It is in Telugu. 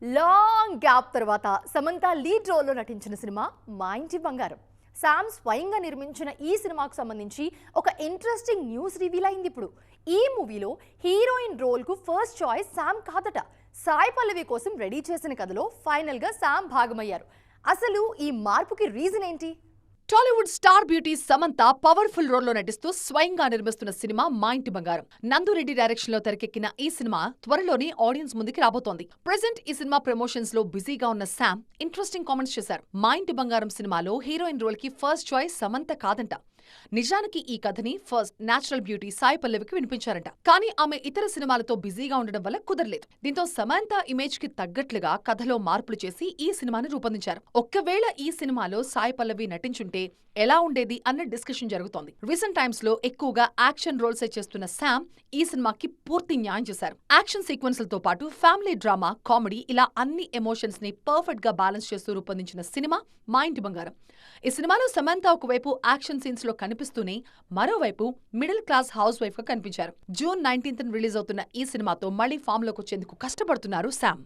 లాంగ్ గ్యాప్ తర్వాత సమంత లీడ్ రోల్లో నటించిన సినిమా మా ఇంటి బంగారం. శామ్ స్వయంగా నిర్మించిన ఈ సినిమాకు సంబంధించి ఒక ఇంట్రెస్టింగ్ న్యూస్ రివీల్ అయింది. ఇప్పుడు ఈ మూవీలో హీరోయిన్ రోల్కు ఫస్ట్ చాయిస్ శామ్ కాదట. సాయి పల్లవి కోసం రెడీ చేసిన కథలో ఫైనల్గా శామ్ భాగమయ్యారు. అసలు ఈ మార్పుకి రీజన్ ఏంటి? Tollywood star beauty Samantha powerful రోల్లో నటిస్తూ స్వయంగా నిర్మిస్తున్న సినిమా మా ఇంటి బంగారం. నందురెడ్డి డైరెక్షన్ లో తెరకెక్కిన ఈ సినిమా త్వరలోనే ఆడియన్స్ ముందుకి రాబోతోంది. ప్రెజెంట్ ఈ సినిమా ప్రమోషన్స్ లో బిజీగా ఉన్న శామ్ ఇంట్రెస్టింగ్ కామెంట్స్ చేశారు. మా ఇంటి బంగారం సినిమాలో హీరోయిన్ రోల్ కి ఫస్ట్ చాయిస్ సమంత కాదంట. నిజానికి ఈ కథని ఫస్ట్ నేచురల్ బ్యూటీ సాయి పల్లవికి వినిపించారంట. కానీ ఆమె ఇతర సినిమాలతో బిజీగా ఉండడం వల్ల కుదరలేదు. దీంతో సమంత ఇమేజ్ కి తగ్గట్లుగా కథలో మార్పులు చేసి ఈ సినిమాని రూపొందించారు. ఒక్కవేళ ఈ సినిమాలో సాయి పల్లవి నటించుంటే ఎలా ఉండేది అన్న డిస్కషన్ జరుగుతోంది. రీసెంట్ టైమ్స్ లో ఎక్కువగా యాక్షన్ రోల్సే చేస్తున్న శామ్ ఈ సినిమాకి పూర్తి న్యాయం చేశారు. యాక్షన్ సీక్వెన్స్లతో పాటు ఫ్యామిలీ డ్రామా, కామెడీ ఇలా అన్ని ఎమోషన్స్ ని పర్ఫెక్ట్ గా బ్యాలెన్స్ చేస్తూ రూపొందించిన సినిమా మా ఇంటి బంగారం. ఈ సినిమాలో సమంత ఒకవైపు యాక్షన్ సీన్స్ లో కనిపిస్తూనే మరోవైపు మిడిల్ క్లాస్ హౌస్ వైఫ్ గా కనిపించారు. జూన్ 19th రిలీజ్ అవుతున్న ఈ సినిమాతో మళ్లీ ఫామ్ లోకి వచ్చేందుకు కష్టపడుతున్నారు శామ్.